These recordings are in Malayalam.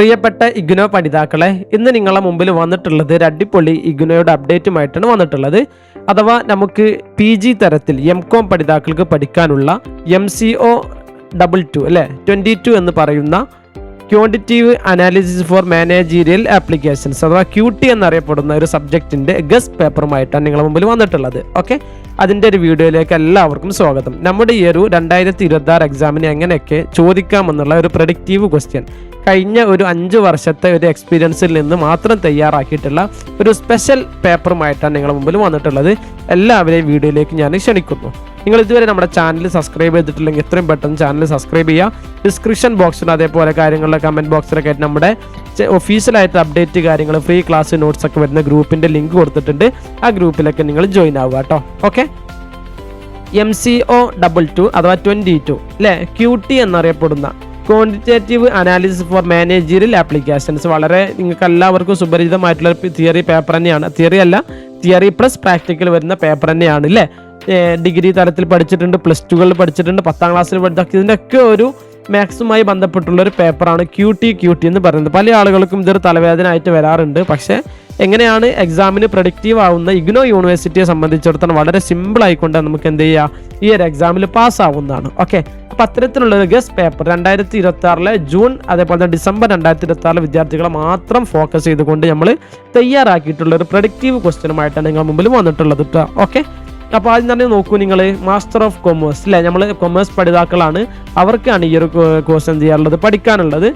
പ്രിയപ്പെട്ട ഇഗ്നോ പഠിതാക്കളെ, ഇന്ന് നിങ്ങളുടെ മുമ്പിൽ വന്നിട്ടുള്ളത് ഒരു അടിപൊളി ഇഗ്നോയുടെ അപ്ഡേറ്റുമായിട്ടാണ് വന്നിട്ടുള്ളത്. അഥവാ നമുക്ക് PG തരത്തിൽ MCOM പഠിതാക്കൾക്ക് പഠിക്കാനുള്ള MCO 22 അല്ലെ 22 എന്ന് പറയുന്ന quantitative analysis four managerial applications അഥവാ QT എന്നറിയപ്പെടുന്ന ഒരു സബ്ജക്റ്റിൻ്റെ ഗസ്റ്റ് പേപ്പറുമായിട്ടാണ് നിങ്ങളുടെ മുമ്പിൽ വന്നിട്ടുള്ളത്. ഓക്കെ, അതിൻ്റെ ഒരു വീഡിയോയിലേക്ക് എല്ലാവർക്കും സ്വാഗതം. നമ്മുടെ ഈ ഒരു 2026 എക്സാമിന് എങ്ങനെയൊക്കെ ചോദിക്കാമെന്നുള്ള ഒരു പ്രഡിക്റ്റീവ് ക്വസ്റ്റ്യൻ കഴിഞ്ഞ ഒരു 5 വർഷത്തെ ഒരു എക്സ്പീരിയൻസിൽ നിന്ന് മാത്രം തയ്യാറാക്കിയിട്ടുള്ള ഒരു സ്പെഷ്യൽ പേപ്പറുമായിട്ടാണ് നിങ്ങളുടെ മുമ്പിൽ വന്നിട്ടുള്ളത്. എല്ലാവരെയും വീഡിയോയിലേക്ക് ഞാൻ ക്ഷണിക്കുന്നു. നിങ്ങൾ ഇതുവരെ നമ്മുടെ ചാനൽ സബ്സ്ക്രൈബ് ചെയ്തിട്ടില്ലെങ്കിൽ എത്രയും പെട്ടെന്ന് ചാനൽ സബ്സ്ക്രൈബ് ചെയ്യുക. ഡിസ്ക്രിപ്ഷൻ ബോക്സിലും അതേപോലെ കാര്യങ്ങളുടെ കമൻറ്റ് ബോക്സിലൊക്കെ ആയിട്ട് നമ്മുടെ ഒഫീഷ്യലായിട്ട് അപ്ഡേറ്റ് കാര്യങ്ങൾ ഫ്രീ ക്ലാസ് നോട്ട്സ് ഒക്കെ വരുന്ന ഗ്രൂപ്പിൻ്റെ ലിങ്ക് കൊടുത്തിട്ടുണ്ട്. ആ ഗ്രൂപ്പിലൊക്കെ നിങ്ങൾ ജോയിൻ ആവുക കേട്ടോ. ഓക്കെ, MCO 22 അഥവാ 22 അല്ലേ, QT എന്നറിയപ്പെടുന്ന quantitative analysis four managerial applications വളരെ നിങ്ങൾക്ക് എല്ലാവർക്കും സുപരിചിതമായിട്ടുള്ള തിയറി പേപ്പർ തന്നെയാണ്. തിയറി പ്ലസ് പ്രാക്ടിക്കൽ വരുന്ന പേപ്പർ തന്നെയാണ് അല്ലേ. ഡിഗ്രി തലത്തിൽ പഠിച്ചിട്ടുണ്ട്, +2 പഠിച്ചിട്ടുണ്ട്, 10ാം ക്ലാസ്സിൽ പഠിച്ചിട്ടുണ്ട്. ഇതിൻ്റെയൊക്കെ ഒരു മാത്സുമായി ബന്ധപ്പെട്ടുള്ള ഒരു പേപ്പറാണ് QT എന്ന് പറയുന്നത്. പല ആളുകൾക്കും ഇതൊരു തലവേദന ആയിട്ട് വരാറുണ്ട്. പക്ഷേ എങ്ങനെയാണ് എക്സാമിന് പ്രൊഡക്റ്റീവ് ആവുന്ന ഇഗ്നോ യൂണിവേഴ്സിറ്റിയെ സംബന്ധിച്ചിടത്തോളം വളരെ സിമ്പിൾ ആയിക്കൊണ്ട് നമുക്ക് എന്ത് ചെയ്യാം, ഈ ഒരു എക്സാമിൽ പാസ്സാവുന്നതാണ്. ഓക്കെ, അപ്പം അത്തരത്തിലുള്ള ഒരു ഗസ്റ്റ് പേപ്പർ 2026 ജൂൺ അതേപോലെ തന്നെ ഡിസംബർ 2026 വിദ്യാർത്ഥികളെ മാത്രം ഫോക്കസ് ചെയ്തുകൊണ്ട് നമ്മൾ തയ്യാറാക്കിയിട്ടുള്ള ഒരു പ്രൊഡക്റ്റീവ് ക്വസ്റ്റ്യനുമായിട്ടാണ് നിങ്ങൾ മുമ്പിൽ വന്നിട്ടുള്ളത് കേട്ടോ. ഓക്കെ, അപ്പോൾ ആദ്യം തന്നെ നോക്കൂ, നിങ്ങൾ മാസ്റ്റർ ഓഫ് കൊമേഴ്സ് അല്ലേ, നമ്മൾ കൊമേഴ്സ് പഠിതാക്കളാണ്, അവർക്കാണ് ഈ ഒരു കോഴ്സ് എന്ത് ചെയ്യാറുള്ളത്, പഠിക്കാനുള്ളത്.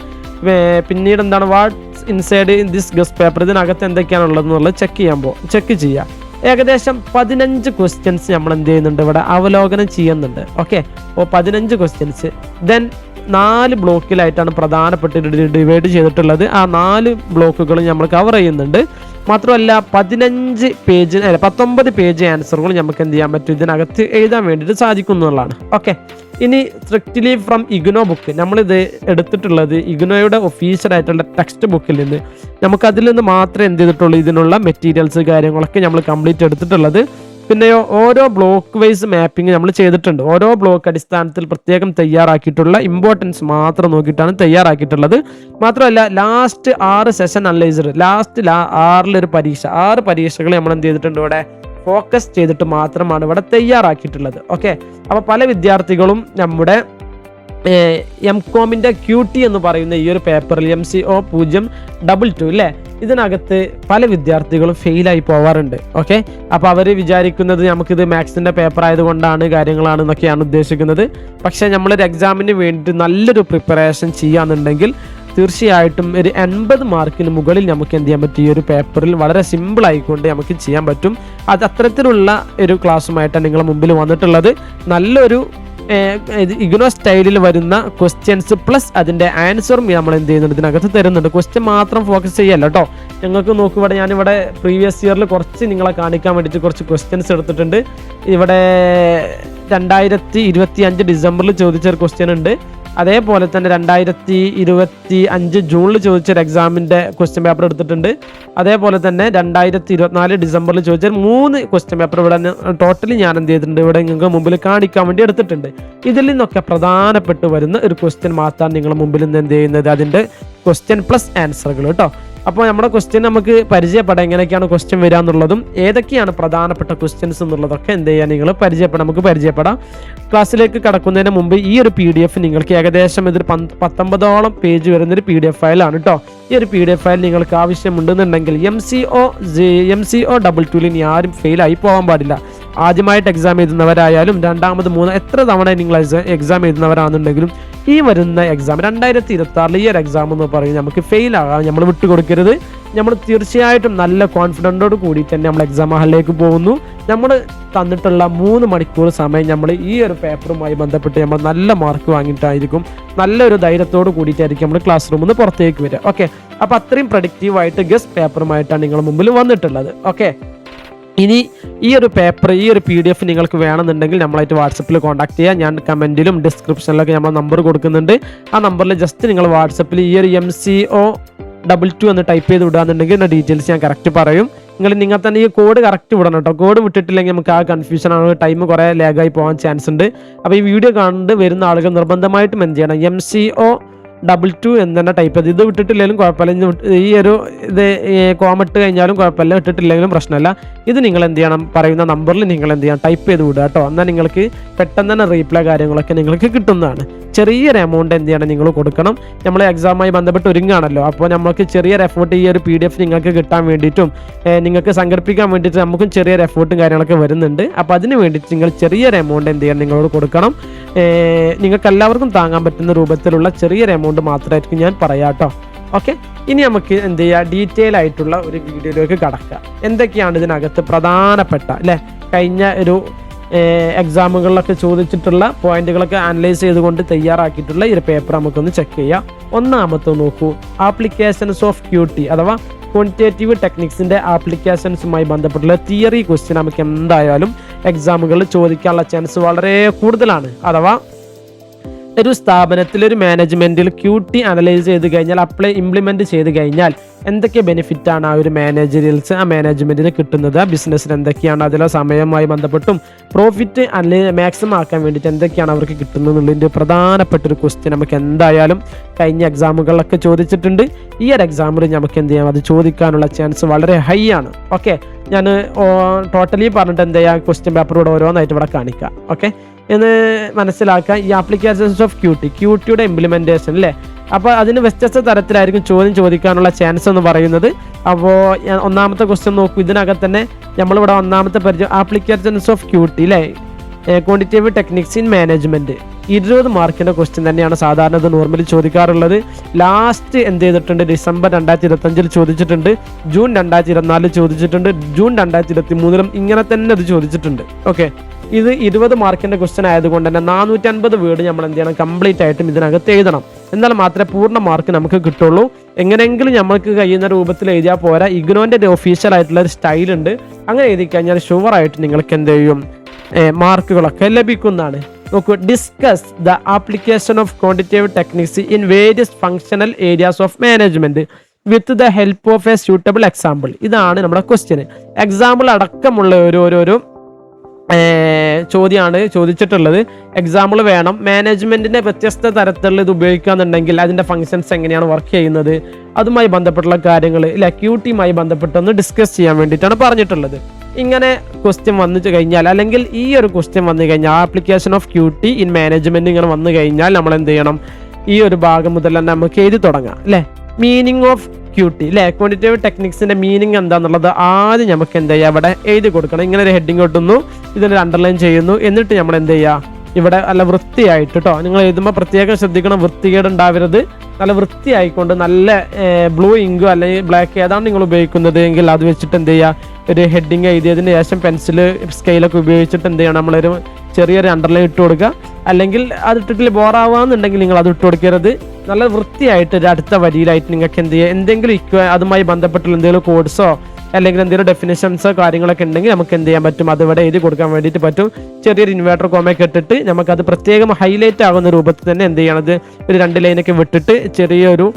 പിന്നീട് എന്താണ് watts inside in this guest paper, ഇതിനകത്ത് എന്തൊക്കെയാണുള്ളത് എന്നുള്ളത് ചെക്ക് ചെയ്യുക. ഏകദേശം 15 ക്വസ്റ്റ്യൻസ് നമ്മൾ എന്ത് ചെയ്യുന്നുണ്ട്, ഇവിടെ അവലോകനം ചെയ്യുന്നുണ്ട്. ഓക്കെ, അപ്പോൾ 15 ക്വസ്റ്റ്യൻസ് ദെൻ 4 ബ്ലോക്കിലായിട്ടാണ് പ്രധാനപ്പെട്ട് ഡിവൈഡ് ചെയ്തിട്ടുള്ളത്. ആ 4 ബ്ലോക്കുകൾ നമ്മൾ കവർ ചെയ്യുന്നുണ്ട്. മാത്രമല്ല 19 പേജ് ആൻസറുകൾ നമുക്ക് എന്ത് ചെയ്യാൻ പറ്റും, ഇതിനകത്ത് എഴുതാൻ വേണ്ടിയിട്ട് സാധിക്കുന്നതാണ്. ഓക്കെ, ഇനി സ്ട്രിക്റ്റ്ലി ഫ്രം ഇഗ്നോ ബുക്ക് നമ്മളിത് എടുത്തിട്ടുള്ളത് ഇഗ്നോയുടെ ഒഫീഷ്യലായിട്ടുള്ള ടെക്സ്റ്റ് ബുക്കിൽ നിന്ന്. നമുക്കതിൽ നിന്ന് മാത്രമേ എന്ത് ചെയ്തിട്ടുള്ളൂ, ഇതിനുള്ള മെറ്റീരിയൽസ് കാര്യങ്ങളൊക്കെ നമ്മൾ കംപ്ലീറ്റ് എടുത്തിട്ടുള്ളത്. പിന്നെ ഓരോ ബ്ലോക്ക് വൈസ് മാപ്പിംഗ് നമ്മൾ ചെയ്തിട്ടുണ്ട്. ഓരോ ബ്ലോക്ക് അടിസ്ഥാനത്തിൽ പ്രത്യേകം തയ്യാറാക്കിയിട്ടുള്ള ഇമ്പോർട്ടൻസ് മാത്രം നോക്കിയിട്ടാണ് തയ്യാറാക്കിയിട്ടുള്ളത്. മാത്രമല്ല ലാസ്റ്റ് 6 സെഷൻ അനലൈസർ, ലാസ്റ്റ് 6 പരീക്ഷകൾ നമ്മൾ എന്ത് ചെയ്തിട്ടുണ്ട്, ഇവിടെ ഫോക്കസ് ചെയ്തിട്ട് മാത്രമാണ് ഇവിടെ തയ്യാറാക്കിയിട്ടുള്ളത്. ഓക്കെ, അപ്പോൾ പല വിദ്യാർത്ഥികളും നമ്മുടെ MCOMൻ്റെ QT എന്ന് പറയുന്ന ഈ ഒരു പേപ്പറിൽ MCO 022 അല്ലേ, ഇതിനകത്ത് പല വിദ്യാർത്ഥികളും ഫെയിലായി പോവാറുണ്ട്. ഓക്കെ, അപ്പോൾ അവർ വിചാരിക്കുന്നത് നമുക്കിത് മാത്സിൻ്റെ പേപ്പർ ആയതുകൊണ്ടാണ് കാര്യങ്ങളാണെന്നൊക്കെയാണ് ഉദ്ദേശിക്കുന്നത്. പക്ഷേ നമ്മളൊരു എക്സാമിന് വേണ്ടി നല്ലൊരു പ്രിപ്പറേഷൻ ചെയ്യാന്നുണ്ടെങ്കിൽ തീർച്ചയായിട്ടും ഒരു 80 മാർക്കിന് മുകളിൽ നമുക്ക് എന്ത് ചെയ്യാൻ പറ്റും, ഈ ഒരു പേപ്പറിൽ വളരെ സിമ്പിൾ ആയിക്കൊണ്ട് നമുക്ക് ചെയ്യാൻ പറ്റും. അത് അത്തരത്തിലുള്ള ഒരു ക്ലാസ്സുമായിട്ടാണ് നിങ്ങളുടെ മുമ്പിൽ വന്നിട്ടുള്ളത്. നല്ലൊരു ഇഗ്നോ സ്റ്റൈലിൽ വരുന്ന ക്വസ്റ്റ്യൻസ് പ്ലസ് അതിൻ്റെ ആൻസറും നമ്മൾ എന്ത് ചെയ്യുന്നുണ്ട്, ഇതിനകത്ത് തരുന്നുണ്ട്. ക്വസ്റ്റ്യൻ മാത്രം ഫോക്കസ് ചെയ്യല്ല കേട്ടോ. ഞങ്ങൾക്ക് നോക്കൂ, ഇവിടെ ഞാനിവിടെ പ്രീവിയസ് ഇയറിൽ കുറച്ച് നിങ്ങളെ കാണിക്കാൻ വേണ്ടിയിട്ട് കുറച്ച് ക്വസ്റ്റ്യൻസ് എടുത്തിട്ടുണ്ട്. ഇവിടെ 2025 ഡിസംബറിൽ ചോദിച്ചൊരു ക്വസ്റ്റ്യൻ ഉണ്ട്. അതേപോലെ തന്നെ 2025 ജൂണിൽ ചോദിച്ചൊരു എക്സാമിൻ്റെ ക്വസ്റ്റ്യൻ പേപ്പർ എടുത്തിട്ടുണ്ട്. അതേപോലെ തന്നെ 2024 ഡിസംബറിൽ ചോദിച്ച 3 ക്വസ്റ്റ്യൻ പേപ്പർ ഇവിടെ ടോട്ടലി ഞാൻ എന്ത് ചെയ്തിട്ടുണ്ട്, ഇവിടെ നിങ്ങൾക്ക് മുമ്പിൽ കാണിക്കാൻ വേണ്ടി എടുത്തിട്ടുണ്ട്. ഇതിൽ നിന്നൊക്കെ പ്രധാനപ്പെട്ട് വരുന്ന ഒരു ക്വസ്റ്റ്യൻ മാത്രമാണ് നിങ്ങളുടെ മുമ്പിൽ നിന്ന് എന്ത് ചെയ്യുന്നത്, അതിൻ്റെ ക്വസ്റ്റ്യൻ പ്ലസ് ആൻസറുകൾ കേട്ടോ. അപ്പോൾ നമ്മുടെ ക്വസ്റ്റ്യൻ നമുക്ക് പരിചയപ്പെടാം, എങ്ങനെയൊക്കെയാണ് ക്വസ്റ്റ്യൻ വരിക എന്നുള്ളതും ഏതൊക്കെയാണ് പ്രധാനപ്പെട്ട ക്വസ്റ്റ്യൻസ് എന്നുള്ളതൊക്കെ എന്ത് ചെയ്യാൻ നിങ്ങൾ നമുക്ക് പരിചയപ്പെടാം. ക്ലാസ്സിലേക്ക് കടക്കുന്നതിന് മുമ്പ് ഈ ഒരു PDF നിങ്ങൾക്ക് ഏകദേശം ഇതൊരു 19ഓളം പേജ് വരുന്നൊരു PDF ഫയലാണ് കേട്ടോ. ഈ ഒരു PDF ഫയൽ നിങ്ങൾക്ക് ആവശ്യമുണ്ടെന്നുണ്ടെങ്കിൽ MCO 22 ഇനി ആരും ഫെയിലായി പോകാൻ പാടില്ല. ആദ്യമായിട്ട് എക്സാം എഴുതുന്നവരായാലും 2ാമത് 3 എത്ര തവണ നിങ്ങൾ എക്സാം എഴുതുന്നവരാണെന്നുണ്ടെങ്കിലും ഈ വരുന്ന എക്സാം 2026 ഈ ഒരു എക്സാം എന്ന് പറയുന്നത് നമുക്ക് ഫെയിൽ ആകാൻ നമ്മൾ വിട്ടുകൊടുക്കരുത്. നമ്മൾ തീർച്ചയായിട്ടും നല്ല കോൺഫിഡൻറ്റോട് കൂടിയിട്ട് തന്നെ നമ്മൾ എക്സാം ഹാളിലേക്ക് പോകുന്നു. നമ്മൾ തന്നിട്ടുള്ള 3 മണിക്കൂർ സമയം നമ്മൾ ഈ ഒരു പേപ്പറുമായി ബന്ധപ്പെട്ട് നമ്മൾ നല്ല മാർക്ക് വാങ്ങിയിട്ടായിരിക്കും, നല്ലൊരു ധൈര്യത്തോട് കൂടിയിട്ടായിരിക്കും നമ്മൾ ക്ലാസ് റൂമിൽ നിന്ന് പുറത്തേക്ക് വരിക. ഓക്കെ, അപ്പോൾ അത്രയും പ്രൊഡക്റ്റീവായിട്ട് ഗസ്റ്റ് പേപ്പറുമായിട്ടാണ് നിങ്ങളുടെ മുമ്പിൽ വന്നിട്ടുള്ളത്. ഓക്കെ, ഇനി ഈ ഒരു പേപ്പർ ഈ ഒരു PDF നിങ്ങൾക്ക് വേണമെന്നുണ്ടെങ്കിൽ നമ്മളായിട്ട് വാട്സപ്പിൽ കോൺടാക്ട് ചെയ്യുക. ഞാൻ കമൻറ്റിലും ഡിസ്ക്രിപ്ഷനിലൊക്കെ നമ്മൾ നമ്പർ കൊടുക്കുന്നുണ്ട്. ആ നമ്പറിൽ ജസ്റ്റ് നിങ്ങൾ വാട്സപ്പിൽ ഈ ഒരു MCO 22 എന്ന് ടൈപ്പ് ചെയ്ത് വിടുകയെന്നുണ്ടെങ്കിൽ എൻ്റെ ഡീറ്റെയിൽസ് ഞാൻ കറക്റ്റ് പറയും. നിങ്ങൾ തന്നെ ഈ കോഡ് കറക്റ്റ് വിടണം കേട്ടോ. കോഡ് വിട്ടിട്ടില്ലെങ്കിൽ നമുക്ക് ആ കൺഫ്യൂഷൻ ആണ്, ടൈം കുറേ ലാഗായി പോകാൻ ചാൻസ് ഉണ്ട്. അപ്പോൾ ഈ വീഡിയോ കണ്ട് വരുന്ന ആളുകൾ നിർബന്ധമായിട്ടും എന്ത് ചെയ്യണം, MCO 2 എന്ന് തന്നെ ടൈപ്പ് ചെയ്ത് ഇത് വിട്ടിട്ടില്ലെങ്കിലും കുഴപ്പമില്ല. ഈ ഒരു ഇത് കോമിട്ട് കഴിഞ്ഞാലും കുഴപ്പമില്ല, ഇട്ടിട്ടില്ലെങ്കിലും പ്രശ്നമല്ല. ഇത് നിങ്ങൾ എന്ത് ചെയ്യണം, പറയുന്ന നമ്പറിൽ നിങ്ങൾ എന്ത് ചെയ്യണം, ടൈപ്പ് ചെയ്ത് വിടുക കേട്ടോ. എന്നാൽ നിങ്ങൾക്ക് പെട്ടെന്ന് തന്നെ റീപ്ലൈ കാര്യങ്ങളൊക്കെ നിങ്ങൾക്ക് കിട്ടുന്നതാണ്. ചെറിയൊരു എമൗണ്ട് എന്ത് ചെയ്യണം, നിങ്ങൾ കൊടുക്കണം. നമ്മൾ എക്സാമുമായി ബന്ധപ്പെട്ട് ഒരുങ്ങാണല്ലോ, അപ്പോൾ നമുക്ക് ചെറിയൊരു എഫേർട്ട് ഈ ഒരു PDF നിങ്ങൾക്ക് കിട്ടാൻ വേണ്ടിയിട്ടും നിങ്ങൾക്ക് സംഘടിപ്പിക്കാൻ വേണ്ടിയിട്ട് നമുക്കും ചെറിയൊരു എഫേർട്ടും കാര്യങ്ങളൊക്കെ വരുന്നുണ്ട്. അപ്പോൾ അതിന് വേണ്ടിയിട്ട് നിങ്ങൾ ചെറിയൊരു എമൗണ്ട് എന്ത് ചെയ്യണം, നിങ്ങളോട് കൊടുക്കണം. നിങ്ങൾക്ക് എല്ലാവർക്കും താങ്ങാൻ പറ്റുന്ന രൂപത്തിലുള്ള ചെറിയൊരു എമൗണ്ട് മാത്രമായിരിക്കും ഞാൻ പറയാം കേട്ടോ. ഓക്കെ, ഇനി നമുക്ക് എന്ത് ചെയ്യുക, ഡീറ്റെയിൽ ആയിട്ടുള്ള ഒരു വീഡിയോയിലേക്ക് കടക്കുക. എന്തൊക്കെയാണ് ഇതിനകത്ത് പ്രധാനപ്പെട്ട അല്ലേ, കഴിഞ്ഞ ഒരു എക്സാമുകളിലൊക്കെ ചോദിച്ചിട്ടുള്ള പോയിന്റുകളൊക്കെ അനലൈസ് ചെയ്തുകൊണ്ട് തയ്യാറാക്കിയിട്ടുള്ള ഈ ഒരു പേപ്പർ നമുക്കൊന്ന് ചെക്ക് ചെയ്യാം. ഒന്നാമത്തെ നോക്കൂ, ആപ്ലിക്കേഷൻസ് ഓഫ് QT അഥവാ ക്വാണ്ടിറ്റേറ്റീവ് ടെക്നിക്സിൻ്റെ ആപ്ലിക്കേഷൻസുമായി ബന്ധപ്പെട്ടുള്ള തിയറി ക്വസ്റ്റ്യൻ നമുക്ക് എന്തായാലും എക്സാമുകളിൽ ചോദിക്കാനുള്ള ചാൻസ് വളരെ കൂടുതലാണ്. അഥവാ ഒരു സ്ഥാപനത്തിൽ ഒരു മാനേജ്മെൻറ്റിൽ QT അനലൈസ് ചെയ്ത് കഴിഞ്ഞാൽ ഇംപ്ലിമെൻറ്റ് ചെയ്ത് കഴിഞ്ഞാൽ എന്തൊക്കെ ബെനിഫിറ്റാണ് ആ ഒരു മാനേജ്മെൻറ്റിന് കിട്ടുന്നത്, ആ ബിസിനസ്സിന് എന്തൊക്കെയാണ്, അതിലെ സമയവുമായി ബന്ധപ്പെട്ടും പ്രോഫിറ്റ് മാക്സിമം ആക്കാൻ വേണ്ടിയിട്ട് എന്തൊക്കെയാണ് അവർക്ക് കിട്ടുന്നത് എന്നുള്ളതിൻ്റെ പ്രധാനപ്പെട്ടൊരു ക്വസ്റ്റ്യൻ നമുക്ക് എന്തായാലും കഴിഞ്ഞ എക്സാമുകളിലൊക്കെ ചോദിച്ചിട്ടുണ്ട്. ഈ ഒരു എക്സാമിൽ നമുക്ക് എന്ത് ചെയ്യാം, അത് ചോദിക്കാനുള്ള ചാൻസ് വളരെ ഹൈ ആണ്. ഓക്കെ, ഞാൻ ടോട്ടലി പറഞ്ഞിട്ട് എന്ത് ചെയ്യാം, ക്വസ്റ്റ്യൻ പേപ്പർ ഇവിടെ ഓരോന്നായിട്ട് ഇവിടെ കാണിക്കാം. ഓക്കെ എന്ന് മനസ്സിലാക്കുക. ഈ ആപ്ലിക്കേഷൻസ് ഓഫ് QTയുടെ ഇംപ്ലിമെൻറ്റേഷൻ അല്ലേ, അപ്പോൾ അതിന് വ്യത്യസ്ത തരത്തിലായിരിക്കും ചോദ്യം ചോദിക്കാനുള്ള ചാൻസ് എന്ന് പറയുന്നത്. അപ്പോൾ ഒന്നാമത്തെ ക്വസ്റ്റ്യൻ നോക്കൂ, ഇതിനകത്ത് തന്നെ നമ്മളിവിടെ ഒന്നാമത്തെ പരിചയം ആപ്ലിക്കേഷൻസ് ഓഫ് QT അല്ലേ, ക്വാണ്ടിറ്റേറ്റീവ് ടെക്നിക്സ് ഇൻ മാനേജ്മെൻറ്റ് 20 മാർക്കിൻ്റെ ക്വസ്റ്റ്യൻ തന്നെയാണ് സാധാരണ ഇത് നോർമലി ചോദിക്കാറുള്ളത്. ലാസ്റ്റ് എന്ത് ചെയ്തിട്ടുണ്ട്, ഡിസംബർ 2025 ചോദിച്ചിട്ടുണ്ട്, ജൂൺ 2024 ചോദിച്ചിട്ടുണ്ട്, ജൂൺ 2023 ഇങ്ങനെ തന്നെ ഇത് ചോദിച്ചിട്ടുണ്ട്. ഓക്കെ, ഇത് 20 മാർക്കിൻ്റെ ക്വസ്റ്റ്യൻ ആയതുകൊണ്ട് തന്നെ 450 വേർഡ് നമ്മൾ എന്ത് ചെയ്യണം, കംപ്ലീറ്റ് ആയിട്ടും ഇതിനകത്ത് എഴുതണം. എന്നാൽ മാത്രമേ പൂർണ്ണ മാർക്ക് നമുക്ക് കിട്ടുള്ളൂ. എങ്ങനെയെങ്കിലും നമുക്ക് കഴിയുന്ന രൂപത്തിൽ എഴുതിയാൽ പോരാ. ഇഗ്നോൻ്റെ ഒഫീഷ്യൽ ആയിട്ടുള്ള ഒരു സ്റ്റൈലുണ്ട്, അങ്ങനെ എഴുതി കഴിഞ്ഞാൽ ഷുവറായിട്ട് നിങ്ങൾക്ക് എന്ത് ചെയ്യും, മാർക്കുകളൊക്കെ ലഭിക്കുന്നതാണ്. നോക്കൂ, discuss the application of quantitative techniques in various functional areas of management with the help of A suitable example. ഇതാണ് നമ്മുടെ ക്വസ്റ്റ്യൻ. എക്സാമ്പിൾ അടക്കമുള്ള ഒരു ചോദ്യമാണ് ചോദിച്ചിട്ടുള്ളത്. എക്സാമ്പിൾ വേണം. മാനേജ്മെൻറ്റിൻ്റെ വ്യത്യസ്ത തരത്തിലുള്ള ഇത് ഉപയോഗിക്കുകയെന്നുണ്ടെങ്കിൽ അതിൻ്റെ ഫങ്ഷൻസ് എങ്ങനെയാണ് വർക്ക് ചെയ്യുന്നത്, അതുമായി ബന്ധപ്പെട്ടുള്ള കാര്യങ്ങൾ ഇല്ല QTയുമായി ബന്ധപ്പെട്ടൊന്ന് ഡിസ്കസ് ചെയ്യാൻ വേണ്ടിയിട്ടാണ് പറഞ്ഞിട്ടുള്ളത്. ഇങ്ങനെ ക്വസ്റ്റ്യൻ വന്നു കഴിഞ്ഞാൽ, അല്ലെങ്കിൽ ഈ ഒരു ക്വസ്റ്റ്യൻ വന്നു കഴിഞ്ഞാൽ application of QT in management ഇങ്ങനെ വന്നു കഴിഞ്ഞാൽ നമ്മൾ എന്ത് ചെയ്യണം, ഈ ഒരു ഭാഗം മുതൽ തന്നെ നമുക്ക് എഴുതി തുടങ്ങാം അല്ലേ. മീനിങ് ഓഫ് QT അല്ലേ, ക്വാണ്ടിറ്റേറ്റീവ് ടെക്നിക്സിൻ്റെ മീനിങ് എന്താണെന്നുള്ളത് ആദ്യം നമുക്ക് എന്ത് ചെയ്യുക, ഇവിടെ എഴുതി കൊടുക്കണം. ഇങ്ങനെ ഒരു ഹെഡിങ് കിട്ടുന്നു, ഇതിനൊരു അണ്ടർലൈൻ ചെയ്യുന്നു, എന്നിട്ട് നമ്മൾ എന്ത് ചെയ്യുക, ഇവിടെ നല്ല വൃത്തിയായിട്ട് കേട്ടോ, നിങ്ങൾ എഴുതുമ്പോൾ പ്രത്യേകം ശ്രദ്ധിക്കണം, വൃത്തികേട് ഉണ്ടാവരുത്. നല്ല വൃത്തിയായിക്കൊണ്ട് നല്ല ബ്ലൂ ഇങ്കോ അല്ലെങ്കിൽ ബ്ലാക്ക് ഏതാണ് നിങ്ങൾ ഉപയോഗിക്കുന്നത് എങ്കിൽ അത് വെച്ചിട്ട് എന്ത് ചെയ്യുക, ഒരു ഹെഡിങ് എഴുതിയതിന് ശേഷം പെൻസിൽ സ്കെയിലൊക്കെ ഉപയോഗിച്ചിട്ട് എന്ത് ചെയ്യണം, നമ്മളൊരു ചെറിയൊരു അണ്ടർലൈൻ ഇട്ട് കൊടുക്കുക. അല്ലെങ്കിൽ അത് ഇട്ടിട്ട് ബോറാവാന്നുണ്ടെങ്കിൽ നിങ്ങൾ അത് ഇട്ട് കൊടുക്കരുത്. നല്ല വൃത്തിയായിട്ട് ഒരു അടുത്ത വരിയിലായിട്ട് നിങ്ങൾക്ക് എന്ത് ചെയ്യുക, എന്തെങ്കിലും അതുമായി ബന്ധപ്പെട്ടുള്ള എന്തെങ്കിലും കോഡ്സോ അല്ലെങ്കിൽ എന്തെങ്കിലും ഡെഫിനേഷൻസോ കാര്യങ്ങളൊക്കെ ഉണ്ടെങ്കിൽ നമുക്ക് എന്ത് ചെയ്യാൻ പറ്റും, അത് ഇവിടെ എഴുതി കൊടുക്കാൻ വേണ്ടിയിട്ട് പറ്റും. ചെറിയൊരു ഇൻവേർട്ടർ കോമയൊക്കെ ഇട്ടിട്ട് നമുക്കത് പ്രത്യേകം ഹൈലൈറ്റ് ആകുന്ന രൂപത്തിൽ തന്നെ എന്ത് ചെയ്യണത്, ഒരു 2 ലൈനൊക്കെ വിട്ടിട്ട് ചെറിയൊരു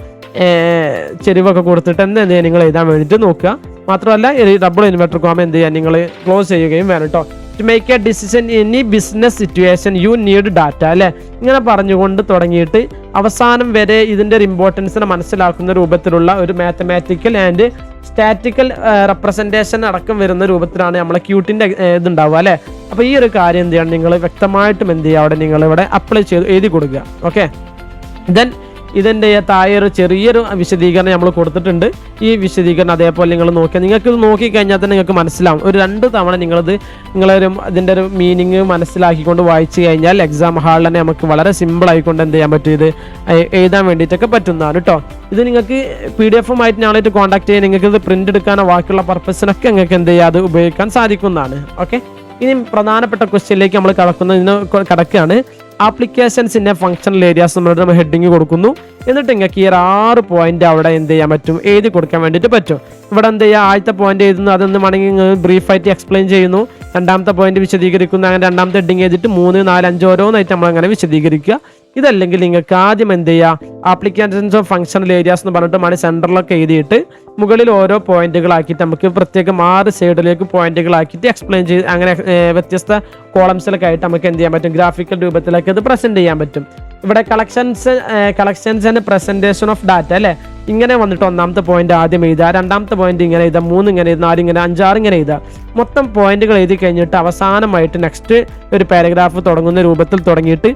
ചെരിവൊക്കെ കൊടുത്തിട്ട് എന്ത് ചെയ്യുക, നിങ്ങൾ എഴുതാൻ വേണ്ടിയിട്ട് നോക്കുക. മാത്രമല്ല ഡബിൾ ഇൻവേർട്ടർ കോമ എന്ത് ചെയ്യുക, നിങ്ങൾ ക്ലോസ് ചെയ്യുകയും വേണം കേട്ടോ. To make a decision in any business situation you need data അല്ലേ, ഇങ്ങനെ പറഞ്ഞുകൊണ്ട് തുടങ്ങിയിട്ട് അവസാനം വരെ ഇതിൻ്റെ ഒരു ഇമ്പോർട്ടൻസിനെ മനസ്സിലാക്കുന്ന രൂപത്തിലുള്ള ഒരു മാത്തമാറ്റിക്കൽ ആൻഡ് സ്റ്റാറ്റിക്കൽ റെപ്രസെൻറ്റേഷൻ അടക്കം വരുന്ന രൂപത്തിലാണ് നമ്മളെ QTൻ്റെ ഇതുണ്ടാവുക അല്ലേ. അപ്പോൾ ഈ ഒരു കാര്യം എന്ത് ചെയ്യണം, നിങ്ങൾ വ്യക്തമായിട്ടും എന്ത് ചെയ്യുക, അവിടെ നിങ്ങൾ ഇവിടെ അപ്ലൈ ചെയ്ത് എഴുതി കൊടുക്കുക. ഓക്കെ, ദെൻ ഇതിൻ്റെ താഴെ ഒരു ചെറിയൊരു വിശദീകരണം നമ്മൾ കൊടുത്തിട്ടുണ്ട്. ഈ വിശദീകരണം അതേപോലെ നിങ്ങൾ നോക്കിയാൽ നിങ്ങൾക്ക് ഇത് നോക്കിക്കഴിഞ്ഞാൽ തന്നെ നിങ്ങൾക്ക് മനസ്സിലാവും. ഒരു 2 തവണ നിങ്ങളൊരു ഇതിൻ്റെ ഒരു മീനിങ് മനസ്സിലാക്കിക്കൊണ്ട് വായിച്ചു കഴിഞ്ഞാൽ എക്സാം ഹാളിൽ തന്നെ നമുക്ക് വളരെ സിമ്പിളായിക്കൊണ്ട് എന്ത് ചെയ്യാൻ പറ്റും, ഇത് എഴുതാൻ വേണ്ടിയിട്ടൊക്കെ പറ്റുന്നതാണ് കേട്ടോ. ഇത് നിങ്ങൾക്ക് PDF-ഉമായിട്ട് ഞങ്ങളായിട്ട് കോൺടാക്ട് ചെയ്യാൻ, നിങ്ങൾക്ക് ഇത് പ്രിൻ്റ് എടുക്കാനോ ബാക്കിയുള്ള പർപ്പസിനൊക്കെ നിങ്ങൾക്ക് എന്ത് ചെയ്യുക, അത് ഉപയോഗിക്കാൻ സാധിക്കുന്നതാണ്. ഓക്കെ, ഇനി പ്രധാനപ്പെട്ട ക്വസ്റ്റ്യനിലേക്ക് നമ്മൾ കടക്കുകയാണ്. Applications in A functional areas നമ്മൾ ഹെഡിങ് കൊടുക്കുന്നു. എന്നിട്ട് നിങ്ങൾക്ക് ഈ 6 പോയിന്റ് അവിടെ എന്ത് ചെയ്യാൻ പറ്റും, എഴുതി കൊടുക്കാൻ വേണ്ടിയിട്ട് പറ്റും. ഇവിടെ എന്ത് ചെയ്യുക, ആദ്യത്തെ പോയിന്റ് എഴുതുന്നു, അതൊന്ന് വേണമെങ്കിൽ ബ്രീഫായിട്ട് എക്സ്പ്ലെയിൻ ചെയ്യുന്നു. രണ്ടാമത്തെ പോയിന്റ് വിശദീകരിക്കുന്നു. അങ്ങനെ രണ്ടാമത്തെ ഹെഡിങ് എഴുതിയിട്ട് 3, 4, 5 ഓരോന്നായിട്ട് നമ്മളങ്ങനെ വിശദീകരിക്കുക. ഇതല്ലെങ്കിൽ നിങ്ങൾക്ക് ആദ്യം എന്ത് ചെയ്യുക, ആപ്ലിക്കേഷൻസ് ഓഫ് ഫങ്ഷണൽ ഏരിയാസ് എന്ന് പറഞ്ഞിട്ട് സെൻറ്ററിലൊക്കെ എഴുതിയിട്ട് മുകളിൽ ഓരോ പോയിന്റുകളാക്കിയിട്ട് നമുക്ക് പ്രത്യേകം 6 സൈഡിലേക്ക് പോയിന്റുകളാക്കിയിട്ട് എക്സ്പ്ലെയിൻ ചെയ്ത് അങ്ങനെ വ്യത്യസ്ത കോളംസിലൊക്കെ ആയിട്ട് നമുക്ക് എന്ത് ചെയ്യാൻ പറ്റും, ഗ്രാഫിക്കൽ രൂപത്തിലൊക്കെ അത് പ്രസൻറ്റ് ചെയ്യാൻ പറ്റും. ഇവിടെ collections and presentation of data അല്ലേ, ഇങ്ങനെ വന്നിട്ട് ഒന്നാമത്തെ പോയിന്റ് ആദ്യം എഴുതുക, രണ്ടാമത്തെ പോയിന്റ് ഇങ്ങനെ എഴുതുക, 3 ഇങ്ങനെ എഴുതുക, 4 ഇങ്ങനെ 5, 6 ഇങ്ങനെ എഴുതുക. മൊത്തം പോയിന്റുകൾ എഴുതി കഴിഞ്ഞിട്ട് അവസാനമായിട്ട് നെക്സ്റ്റ് ഒരു പാരഗ്രാഫ് തുടങ്ങുന്ന രൂപത്തിൽ തുടങ്ങിയിട്ട്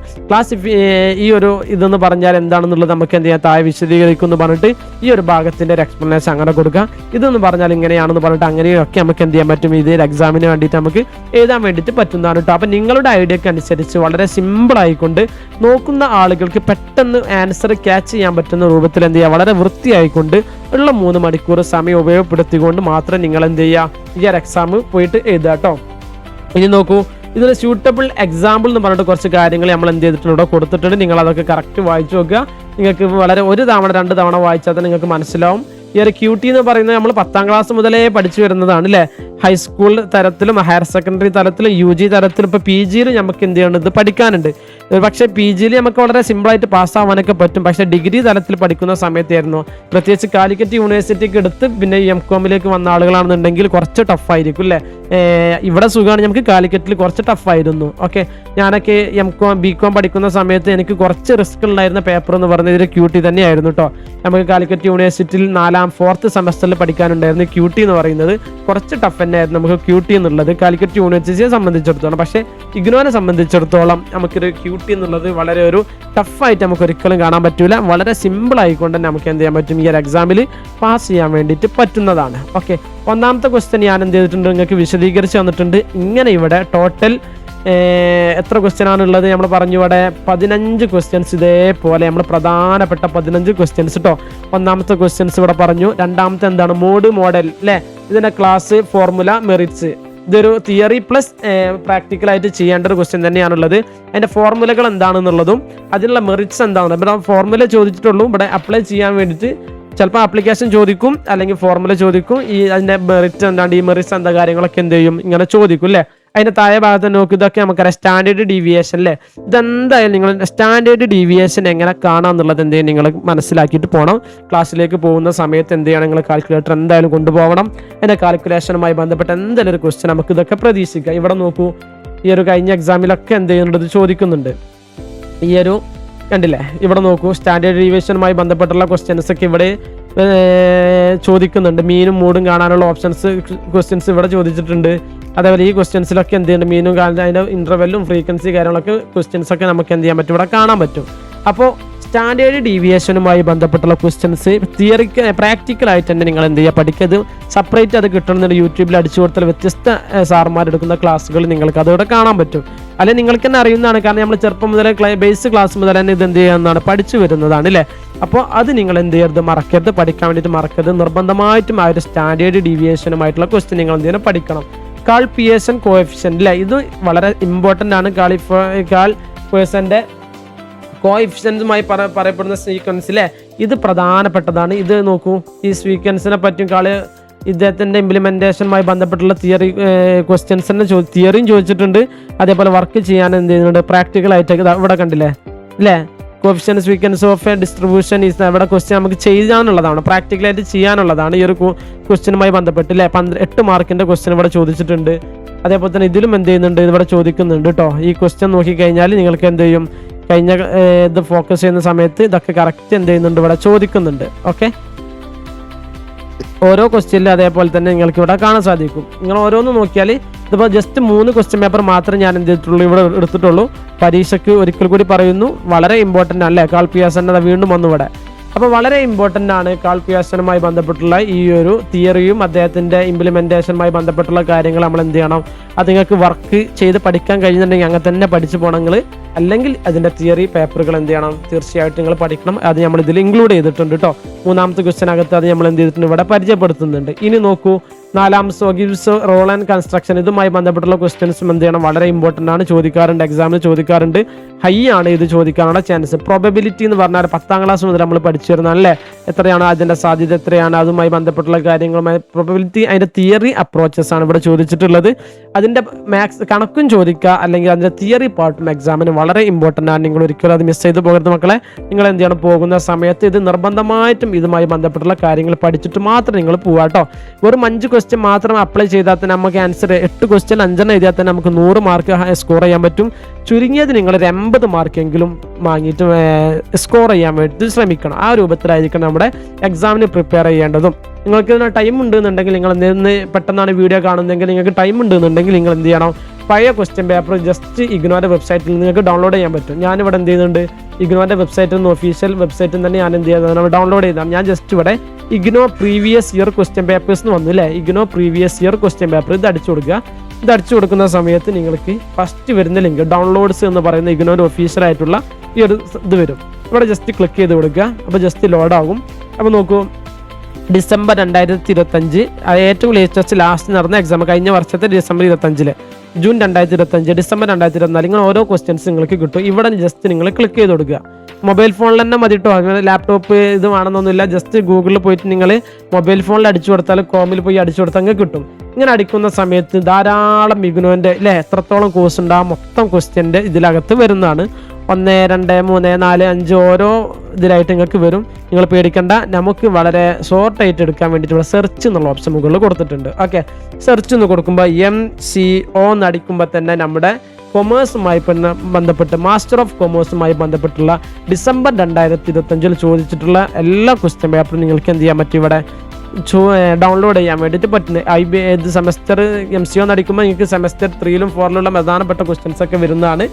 ഈ ഒരു ഇതെന്ന് പറഞ്ഞാൽ എന്താണെന്നുള്ളത് നമുക്ക് എന്ത് ചെയ്യാം, താഴെ വിശദീകരിക്കുമെന്ന് പറഞ്ഞിട്ട് ഈ ഒരു ഭാഗത്തിന്റെ ഒരു എക്സ്പ്ലനേഷൻ അങ്ങനെ കൊടുക്കുക. ഇതെന്ന് പറഞ്ഞാൽ ഇങ്ങനെയാണെന്ന് പറഞ്ഞിട്ട് അങ്ങനെയൊക്കെ നമുക്ക് എന്ത് ചെയ്യാൻ പറ്റും, ഇത് എക്സാമിന് വേണ്ടിയിട്ട് നമുക്ക് എഴുതാൻ വേണ്ടിയിട്ട് പറ്റുന്നതാണ് കേട്ടോ. അപ്പം നിങ്ങളുടെ ഐഡിയക്ക് അനുസരിച്ച് വളരെ സിമ്പിൾ ആയിക്കൊണ്ട് നോക്കുന്ന ആളുകൾക്ക് പെട്ടെന്ന് ആൻസർ ക്യാച്ച് ചെയ്യാൻ പറ്റുന്ന രൂപത്തിൽ എന്ത് ചെയ്യുക, വളരെ വൃത്തിയായിക്കൊണ്ട് ഉള്ള 3 മണിക്കൂർ സമയം ഉപയോഗപ്പെടുത്തിക്കൊണ്ട് മാത്രം നിങ്ങൾ എന്ത് ചെയ്യുക, ഈ ഒരു എക്സാം പോയിട്ട് എഴുതുക കേട്ടോ. ഇനി നോക്കൂ, ഇതിന് സ്യൂട്ടബിൾ എക്സാമ്പിൾ എന്ന് പറഞ്ഞിട്ട് കുറച്ച് കാര്യങ്ങൾ നമ്മൾ എന്ത് ചെയ്തിട്ടുണ്ട് ഇവിടെ കൊടുത്തിട്ടുണ്ട്. നിങ്ങൾ അതൊക്കെ കറക്റ്റ് വായിച്ചു നോക്കുക. നിങ്ങൾക്ക് വളരെ 1 തവണ 2 തവണ വായിച്ചാൽ തന്നെ നിങ്ങൾക്ക് മനസ്സിലാവും. ഈ ഒരു QT എന്ന് പറയുന്നത് നമ്മൾ 10ാം ക്ലാസ് മുതലേ പഠിച്ചു വരുന്നതാണ് അല്ലേ. ഹൈസ്കൂൾ തലത്തിലും ഹയർ സെക്കൻഡറി തലത്തിലും UG തലത്തിലും ഇപ്പോൾ PGയിൽ നമുക്ക് എന്ത് ചെയ്യണം, ഇത് പഠിക്കാനുണ്ട്. പക്ഷേ PGയിൽ നമുക്ക് വളരെ സിമ്പിളായിട്ട് പാസ്സാവാനൊക്കെ പറ്റും. പക്ഷേ ഡിഗ്രി തലത്തിൽ പഠിക്കുന്ന സമയത്തായിരുന്നു, പ്രത്യേകിച്ച് കാലിക്കറ്റ് യൂണിവേഴ്സിറ്റിക്ക് എടുത്ത് പിന്നെ MCOMലേക്ക് വന്ന ആളുകളാണെന്നുണ്ടെങ്കിൽ കുറച്ച് ടഫായിരിക്കും അല്ലേ. ഇവിടെ സുഖമാണ്, നമുക്ക് കാലിക്കറ്റിൽ കുറച്ച് ടഫായിരുന്നു. ഓക്കെ, ഞാനൊക്കെ BCom പഠിക്കുന്ന സമയത്ത് എനിക്ക് കുറച്ച് റിസ്ക് ഉണ്ടായിരുന്ന പേപ്പർ എന്ന് പറയുന്നത് ഒരു QT തന്നെയായിരുന്നു കേട്ടോ. നമുക്ക് കാലിക്കറ്റ് യൂണിവേഴ്സിറ്റിയിൽ 4th സെമസ്റ്ററിൽ പഠിക്കാനുണ്ടായിരുന്നു. QT എന്ന് പറയുന്നത് കുറച്ച് ടഫ് തന്നെയായിരുന്നു നമുക്ക് QT എന്നുള്ളത് കാലിക്കറ്റ് യൂണിവേഴ്സിറ്റിയെ സംബന്ധിച്ചിടത്തോളം. പക്ഷേ ഇഗ്നോനെ സംബന്ധിച്ചിടത്തോളം നമുക്കൊരു QT എന്നുള്ളത് വളരെ ഒരു ടഫായിട്ട് നമുക്ക് ഒരിക്കലും കാണാൻ പറ്റൂല. വളരെ സിമ്പിൾ ആയിക്കൊണ്ട് തന്നെ നമുക്ക് എന്ത് ചെയ്യാൻ പറ്റും, ഈ ഒരു എക്സാമിൽ പാസ് ചെയ്യാൻ വേണ്ടിയിട്ട് പറ്റുന്നതാണ്. ഓക്കെ, ഒന്നാമത്തെ ക്വസ്റ്റ്യൻ ഞാൻ എന്ത് ചെയ്തിട്ടുണ്ട്, നിങ്ങൾക്ക് വിശദീകരിച്ച് തന്നിട്ടുണ്ട്. ഇങ്ങനെ ഇവിടെ ടോട്ടൽ എത്ര ക്വസ്റ്റ്യൻ ആണുള്ളത് നമ്മൾ പറഞ്ഞു, ഇവിടെ 15 ക്വസ്റ്റ്യൻസ് ഇതേപോലെ നമ്മൾ പ്രധാനപ്പെട്ട 15 ക്വസ്റ്റ്യൻസ് കേട്ടോ. ഒന്നാമത്തെ ക്വസ്റ്റ്യൻസ് ഇവിടെ പറഞ്ഞു. രണ്ടാമത്തെ എന്താണ്, മോഡൽ അല്ലേ, ഇതിൻ്റെ ക്ലാസ്, ഫോർമുല, മെറിറ്റ്സ്. ഇതൊരു തിയറി പ്ലസ് പ്രാക്ടിക്കലായിട്ട് ചെയ്യേണ്ട ഒരു ക്വസ്റ്റ്യൻ തന്നെയാണുള്ളത്. അതിൻ്റെ ഫോർമുലകൾ എന്താണെന്നുള്ളതും അതിനുള്ള മെറിറ്റ്സ് എന്താണെന്ന് ഇവിടെ ഫോർമുല ചോദിച്ചിട്ടുള്ളൂ. ഇവിടെ അപ്ലൈ ചെയ്യാൻ വേണ്ടിയിട്ട് ചിലപ്പോൾ ആപ്ലിക്കേഷൻ ചോദിക്കും, അല്ലെങ്കിൽ ഫോർമുല ചോദിക്കും. അതിൻ്റെ മെറിറ്റ് എന്താണ്, ഈ മെറിറ്റ്സ് എന്താ കാര്യങ്ങളൊക്കെ എന്ത് ചെയ്യും, ഇങ്ങനെ ചോദിക്കും അല്ലേ. അതിൻ്റെ താഴെ ഭാഗത്ത് നോക്കി, ഇതൊക്കെ നമുക്കറിയാം സ്റ്റാൻഡേർഡ് ഡീവിയേഷൻ അല്ലേ. ഇതെന്തായാലും നിങ്ങൾ സ്റ്റാൻഡേർഡ് ഡീവിയേഷൻ എങ്ങനെ കാണാമെന്നുള്ളത് എന്ത് ചെയ്യും, നിങ്ങൾ മനസ്സിലാക്കിയിട്ട് പോകണം. ക്ലാസ്സിലേക്ക് പോകുന്ന സമയത്ത് എന്ത് ചെയ്യണം, നിങ്ങൾ കാൽക്കുലേറ്റർ എന്തായാലും കൊണ്ടുപോകണം. അതിൻ്റെ കാൽക്കുലേഷനുമായി ബന്ധപ്പെട്ട എന്തെങ്കിലും ഒരു ക്വസ്റ്റ്യൻ നമുക്ക് ഇതൊക്കെ പ്രതീക്ഷിക്കാം. ഇവിടെ നോക്കൂ, ഈ ഒരു കഴിഞ്ഞ എക്സാമിലൊക്കെ എന്ത് ചെയ്യുന്നുണ്ട്, ചോദിക്കുന്നുണ്ട്. ഈ ഒരു കണ്ടില്ലേ, ഇവിടെ നോക്കൂ, സ്റ്റാൻഡേർഡ് ഡീവിയേഷനുമായി ബന്ധപ്പെട്ടുള്ള ക്വസ്റ്റ്യൻസ് ഒക്കെ ഇവിടെ ചോദിക്കുന്നുണ്ട്. മീനും മൂടും കാണാനുള്ള ക്വസ്റ്റ്യൻസ് ഇവിടെ ചോദിച്ചിട്ടുണ്ട്. അതേപോലെ ഈ ക്വസ്റ്റ്യൻസിലൊക്കെ എന്ത് ചെയ്യുന്നുണ്ട്, മീനും കാണാൻ അതിൻ്റെ ഇൻ്റർവെല്ലും ഫ്രീക്വൻസി കാര്യങ്ങളൊക്കെ ക്വസ്റ്റ്യൻസ് ഒക്കെ നമുക്ക് എന്ത് ചെയ്യാൻ പറ്റും, ഇവിടെ കാണാൻ പറ്റും. അപ്പോൾ സ്റ്റാൻഡേർഡ് ഡീവിയേഷനുമായി ബന്ധപ്പെട്ടുള്ള ക്വസ്റ്റ്യൻസ് തിയറിക്ക് പ്രാക്ടിക്കലായിട്ട് തന്നെ നിങ്ങൾ എന്ത് ചെയ്യുക, പഠിക്കത് സെപ്പറേറ്റ് അത് കിട്ടണമെന്നുണ്ട്. യൂട്യൂബിൽ അടിച്ചു കൊടുത്താൽ വ്യത്യസ്ത സാർമാരെടുക്കുന്ന ക്ലാസ്സുകൾ നിങ്ങൾക്ക് അതോടെ കാണാൻ പറ്റും. അല്ലെങ്കിൽ നിങ്ങൾക്ക് തന്നെ അറിയുന്നതാണ്, കാരണം നമ്മൾ ചെറുപ്പം മുതലേ ബേസ് ക്ലാസ് മുതൽ തന്നെ ഇത് എന്ത് ചെയ്യാവുന്നതാണ്, പഠിച്ചു വരുന്നതാണ് അല്ലേ. അപ്പോൾ അത് നിങ്ങൾ എന്ത് ചെയ്യരുത്, മറക്കരുത്, പഠിക്കാൻ വേണ്ടിയിട്ട് മറക്കരുത്. നിർബന്ധമായിട്ടും ആ ഒരു സ്റ്റാൻഡേർഡ് ഡീവിയേഷനുമായിട്ടുള്ള ക്വസ്റ്റ്യൻ നിങ്ങൾ എന്ത് ചെയ്യണം, പഠിക്കണം. കാൾ പിയേഴ്സൺ കോഎഫിഷ്യൻ്റ് അല്ലേ, ഇത് വളരെ ഇമ്പോർട്ടൻ്റ് ആണ്. കാൾ പിയേഴ്സൻ്റെ കോഎഫിഷ്യൻസുമായി പറയപ്പെടുന്ന സീക്വൻസിലെ ഇത് പ്രധാനപ്പെട്ടതാണ്. ഇത് നോക്കൂ, ഈ സീക്വൻസിനെ പറ്റും ഇദ്ദേഹത്തിൻ്റെ ഇംപ്ലിമെൻറ്റേഷനുമായി ബന്ധപ്പെട്ടുള്ള ക്വസ്റ്റ്യൻസ് തന്നെ തിയറിയും ചോദിച്ചിട്ടുണ്ട്. അതേപോലെ വർക്ക് ചെയ്യാൻ എന്ത് ചെയ്യുന്നുണ്ട്, പ്രാക്ടിക്കലായിട്ട് ഇവിടെ കണ്ടില്ലേ അല്ലേ. Coefficient sequence of A distribution is ഇവിടെ ക്വസ്റ്റ്യൻ നമുക്ക് ചെയ്യാനുള്ളതാണ്, പ്രാക്ടിക്കലായിട്ട് ചെയ്യാനുള്ളതാണ്. ഈ ഒരു ക്വസ്റ്റ്യനുമായി ബന്ധപ്പെട്ട് അല്ലേ 8 മാർക്കിൻ്റെ ക്വസ്റ്റ്യൻ ഇവിടെ ചോദിച്ചിട്ടുണ്ട്. അതേപോലെ തന്നെ ഇതിലും എന്ത് ചെയ്യുന്നുണ്ട്, ഇവിടെ ചോദിക്കുന്നുണ്ട് കേട്ടോ. ഈ ക്വസ്റ്റ്യൻ നോക്കിക്കഴിഞ്ഞാൽ നിങ്ങൾക്ക് എന്ത് ചെയ്യും, കഴിഞ്ഞ ഇത് ഫോക്കസ് ചെയ്യുന്ന സമയത്ത് ഇതൊക്കെ കറക്റ്റ് എന്ത് ചെയ്യുന്നുണ്ട്, ഇവിടെ ചോദിക്കുന്നുണ്ട്. ഓക്കെ, ഓരോ ക്വസ്റ്റ്യനിലും അതേപോലെ തന്നെ നിങ്ങൾക്ക് ഇവിടെ കാണാൻ സാധിക്കും. നിങ്ങൾ ഓരോന്ന് നോക്കിയാൽ ഇതിപ്പോൾ ജസ്റ്റ് 3 ക്വസ്റ്റ്യൻ പേപ്പർ മാത്രമേ ഞാൻ എന്ത് ചെയ്തിട്ടുള്ളൂ, ഇവിടെ എടുത്തിട്ടുള്ളൂ. പരീക്ഷയ്ക്ക് ഒരിക്കൽ കൂടി പറയുന്നു, വളരെ ഇമ്പോർട്ടൻ്റ് അല്ലേ. കാൾ പിയേഴ്സൺ വീണ്ടും വന്നു ഇവിടെ. അപ്പോൾ വളരെ ഇമ്പോർട്ടൻ്റ് ആണ് കാൾ പിയേഴ്സണുമായി ബന്ധപ്പെട്ടുള്ള ഈ ഒരു തിയറിയും അദ്ദേഹത്തിൻ്റെ ഇംപ്ലിമെൻറ്റേഷനുമായി ബന്ധപ്പെട്ടുള്ള കാര്യങ്ങൾ നമ്മൾ എന്ത് ചെയ്യണം, അത് നിങ്ങൾക്ക് വർക്ക് ചെയ്ത് പഠിക്കാൻ കഴിയുന്നുണ്ടെങ്കിൽ അങ്ങനെ തന്നെ പഠിച്ചു പോകണമെങ്കിൽ, അല്ലെങ്കിൽ അതിൻ്റെ തിയറി പേപ്പറുകൾ എന്ത് ചെയ്യണം, തീർച്ചയായിട്ടും നിങ്ങൾ പഠിക്കണം. അത് നമ്മൾ ഇതിൽ ഇൻക്ലൂഡ് ചെയ്തിട്ടുണ്ട് കേട്ടോ. 3ാമത്തെ ക്വസ്റ്റ്യനകത്ത് അത് നമ്മൾ എന്ത് ചെയ്തിട്ടുണ്ട്, ഇവിടെ പരിചയപ്പെടുത്തുന്നുണ്ട്. ഇനി നോക്കൂ, 4ാമത്തെ ഗിവ്സ് റോൾ ആൻഡ് കൺസ്ട്രക്ഷൻ. ഇതുമായി ബന്ധപ്പെട്ടുള്ള ക്വസ്റ്റ്യൻസും എന്ത് ചെയ്യണം, വളരെ ഇമ്പോർട്ടൻ്റ് ആണ്, ചോദിക്കാറുണ്ട്, എക്സാമിന് ചോദിക്കാറുണ്ട്. ഹൈ ആണ് ഇത് ചോദിക്കാനുള്ള ചാൻസ്. പ്രോബബിലിറ്റി എന്ന് പറഞ്ഞാൽ 10ാം ക്ലാസ് മുതൽ നമ്മൾ പഠിച്ചു വരുന്നതാണ് അല്ലേ. എത്രയാണ് അതിൻ്റെ സാധ്യത, എത്രയാണ്, അതുമായി ബന്ധപ്പെട്ടുള്ള കാര്യങ്ങളുമായി പ്രോബബിലിറ്റി, അതിൻ്റെ തിയറി അപ്രോച്ചസ് ആണ് ഇവിടെ ചോദിച്ചിട്ടുള്ളത്. അതിൽ ഇതിൻ്റെ മാത്സ് കണക്കും ചോദിക്കുക, അല്ലെങ്കിൽ അതിൻ്റെ തിയറി പാർട്ടും എക്സാമിന് വളരെ ഇമ്പോർട്ടൻ്റ് ആണ്. നിങ്ങൾ ഒരിക്കലും അത് മിസ് ചെയ്ത് പോകരുത് മക്കളെ. നിങ്ങൾ എന്ത് ചെയ്യണം, പോകുന്ന സമയത്ത് ഇത് നിർബന്ധമായിട്ടും ഇതുമായി ബന്ധപ്പെട്ടുള്ള കാര്യങ്ങൾ പഠിച്ചിട്ട് മാത്രം നിങ്ങൾ പോവുക കേട്ടോ. വെറും 5 ക്വസ്റ്റ്യൻ മാത്രം അപ്ലൈ ചെയ്താൽ തന്നെ നമുക്ക് ആൻസർ 8 ക്വസ്റ്റ്യൻ 5 എഴുതിയാൽ തന്നെ നമുക്ക് 100 മാർക്ക് സ്കോർ ചെയ്യാൻ പറ്റും. ചുരുങ്ങിയത് നിങ്ങൾ ഒരു 80 മാർക്കെങ്കിലും വാങ്ങിയിട്ട് സ്കോർ ചെയ്യാൻ വേണ്ടി ശ്രമിക്കണം. ആ രൂപത്തിലായിരിക്കണം നമ്മുടെ എക്സാമിന് പ്രിപ്പയർ ചെയ്യേണ്ടതും. നിങ്ങൾക്ക് ഇതിന് ടൈം ഉണ്ടെന്നുണ്ടെങ്കിൽ, നിങ്ങൾ എന്തെന്ന് പെട്ടെന്നാണ് വീഡിയോ കാണുന്നതെങ്കിൽ നിങ്ങൾക്ക് ടൈം ഉണ്ടെന്നുണ്ടെങ്കിൽ നിങ്ങൾ എന്ത് ചെയ്യണം, പഴയ ക്വസ്റ്റ്യൻ പേപ്പർ ജസ്റ്റ് ഇഗ്നോയുടെ വെബ്സൈറ്റിൽ നിങ്ങൾക്ക് ഡൗൺലോഡ് ചെയ്യാൻ പറ്റും. ഞാനിവിടെ എന്ത് ചെയ്യുന്നുണ്ട്, ഇഗ്നോയുടെ വെബ്സൈറ്റിൽ നിന്ന് ഒഫീഷ്യൽ വെബ്സൈറ്റിൽ തന്നെ ഞാൻ എന്ത് ചെയ്യുന്നത് ഡൗൺലോഡ് ചെയ്താണ്. ഞാൻ ജസ്റ്റ് ഇവിടെ IGNOU previous year question papers എന്ന് വന്നു അല്ലേ, IGNOU previous year question paper ഇത് അടിച്ചു കൊടുക്കുക. ഇത് അടിച്ചു കൊടുക്കുന്ന സമയത്ത് നിങ്ങൾക്ക് ഫസ്റ്റ് വരുന്ന ലിങ്ക് ഡൗൺലോഡ്സ് എന്ന് പറയുന്ന ഇഗ്നോയുടെ ഒഫീഷ്യൽ ആയിട്ടുള്ള ഈ ഒരു ഇത് വരും. ഇവിടെ ജസ്റ്റ് ക്ലിക്ക് ചെയ്ത് കൊടുക്കുക. അപ്പോൾ ജസ്റ്റ് ലോഡാകും. അപ്പോൾ നോക്കൂ, ഡിസംബർ 2025 ഏറ്റവും ലാസ്റ്റ് നടന്ന എക്സാം കഴിഞ്ഞ വർഷത്തെ ഡിസംബർ 25, ജൂൺ 2025, ഡിസംബർ 2024 നിങ്ങൾ ഓരോ ക്വസ്റ്റ്യൻസ് നിങ്ങൾക്ക് കിട്ടും. ഇവിടെ ജസ്റ്റ് നിങ്ങൾ ക്ലിക്ക് ചെയ്ത് കൊടുക്കുക. മൊബൈൽ ഫോണിൽ തന്നെ മതി കേട്ടോ, അങ്ങനെ ലാപ്ടോപ്പ് ഇത് വേണമെന്നൊന്നുമില്ല. ജസ്റ്റ് ഗൂഗിളിൽ പോയിട്ട് നിങ്ങൾ മൊബൈൽ ഫോണിൽ അടിച്ചു കൊടുത്താൽ, ക്രോമിൽ പോയി അടിച്ചു കൊടുത്താൽ അങ്ങ് കിട്ടും. ഇങ്ങനെ അടിക്കുന്ന സമയത്ത് ധാരാളം ഇഗ്നോൻ്റെ എത്രത്തോളം കോഴ്സ് ഉണ്ട് ആ മൊത്തം ക്വസ്റ്റ്യൻ്റെ ഇതിലകത്ത് വരുന്നതാണ്. 1, 2, 3, 4, 5 ഓരോ ഇതിലായിട്ട് നിങ്ങൾക്ക് വരും. നിങ്ങൾ പേടിക്കേണ്ട. നമുക്ക് വളരെ ഷോർട്ടായിട്ട് എടുക്കാൻ വേണ്ടിയിട്ട് സെർച്ച് എന്നുള്ള ഓപ്ഷൻ മുകളിൽ കൊടുത്തിട്ടുണ്ട്. ഓക്കെ, സെർച്ച് എന്ന് കൊടുക്കുമ്പോൾ MCO എന്ന് അടിക്കുമ്പോൾ തന്നെ നമ്മുടെ കൊമേഴ്സുമായി ബന്ധപ്പെട്ട് മാസ്റ്റർ ഓഫ് കൊമേഴ്സുമായി ബന്ധപ്പെട്ടുള്ള ഡിസംബർ 2025 ചോദിച്ചിട്ടുള്ള എല്ലാ ക്വസ്റ്റ്യൻ പേപ്പറും നിങ്ങൾക്ക് എന്ത് ചെയ്യാൻ പറ്റും, ഇവിടെ ഡൗൺലോഡ് ചെയ്യാൻ വേണ്ടിയിട്ട് പറ്റുന്നത്. ഏത് സെമസ്റ്റർ MCO എന്ന് അടിക്കുമ്പോൾ നിങ്ങൾക്ക് സെമസ്റ്റർ 3ലും 4ലുള്ള പ്രധാനപ്പെട്ട ക്വസ്റ്റ്യൻസ് ഒക്കെ വരുന്നതാണ്.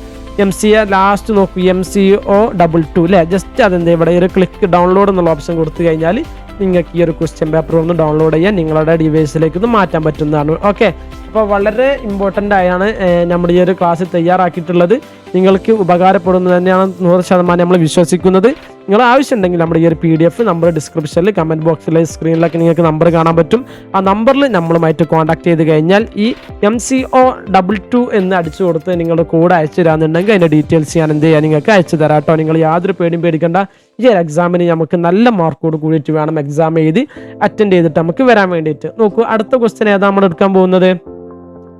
MCA ലാസ്റ്റ് നോക്കൂ, MCO 22 അല്ലേ, ജസ്റ്റ് അതെന്ത് ഇവിടെ ഒരു ക്ലിക്ക് ഡൗൺലോഡ് എന്നുള്ള ഓപ്ഷൻ കൊടുത്തു കഴിഞ്ഞാൽ നിങ്ങൾക്ക് ഈ ഒരു ക്വസ്റ്റ്യൻ പേപ്പർ ഒന്ന് ഡൗൺലോഡ് ചെയ്യാൻ നിങ്ങളുടെ ഡിവൈസിലേക്ക് ഇത് മാറ്റാൻ പറ്റുന്നതാണ്. ഓക്കെ, അപ്പോൾ വളരെ ഇമ്പോർട്ടൻ്റ് ആയാണ് നമ്മുടെ ഈ ഒരു ക്ലാസ് തയ്യാറാക്കിയിട്ടുള്ളത്. നിങ്ങൾക്ക് ഉപകാരപ്പെടുന്നത് തന്നെയാണ് 100% നമ്മൾ വിശ്വസിക്കുന്നത്. നിങ്ങൾ ആവശ്യമുണ്ടെങ്കിൽ നമ്മുടെ ഈ ഒരു PDF നമ്പർ ഡിസ്ക്രിപ്ഷനിൽ കമൻറ്റ് ബോക്സിലെ സ്ക്രീനിലൊക്കെ നിങ്ങൾക്ക് നമ്പർ കാണാൻ പറ്റും. ആ നമ്പറിൽ നമ്മളുമായിട്ട് കോൺടാക്ട് ചെയ്ത് കഴിഞ്ഞാൽ ഈ MCO 22 എന്ന് അടിച്ചു കൊടുത്ത് നിങ്ങളുടെ കോഡ് അയച്ചു തരാമെന്നുണ്ടെങ്കിൽ അതിൻ്റെ ഡീറ്റെയിൽസ് ഞാൻ എന്ത് ചെയ്യാൻ നിങ്ങൾക്ക് അയച്ചു തരാം കേട്ടോ. നിങ്ങൾ യാതൊരു പേടിക്കേണ്ട. ഈ ഒരു എക്സാമിന് നമുക്ക് നല്ല മാർക്കോട് കൂടിയിട്ട് വേണം എക്സാം എഴുതി അറ്റൻഡ് ചെയ്തിട്ട് നമുക്ക് വരാൻ വേണ്ടിയിട്ട്. നോക്കൂ, അടുത്ത ക്വസ്റ്റ്യൻ ഏതാ നമ്മൾ എടുക്കാൻ പോകുന്നത്,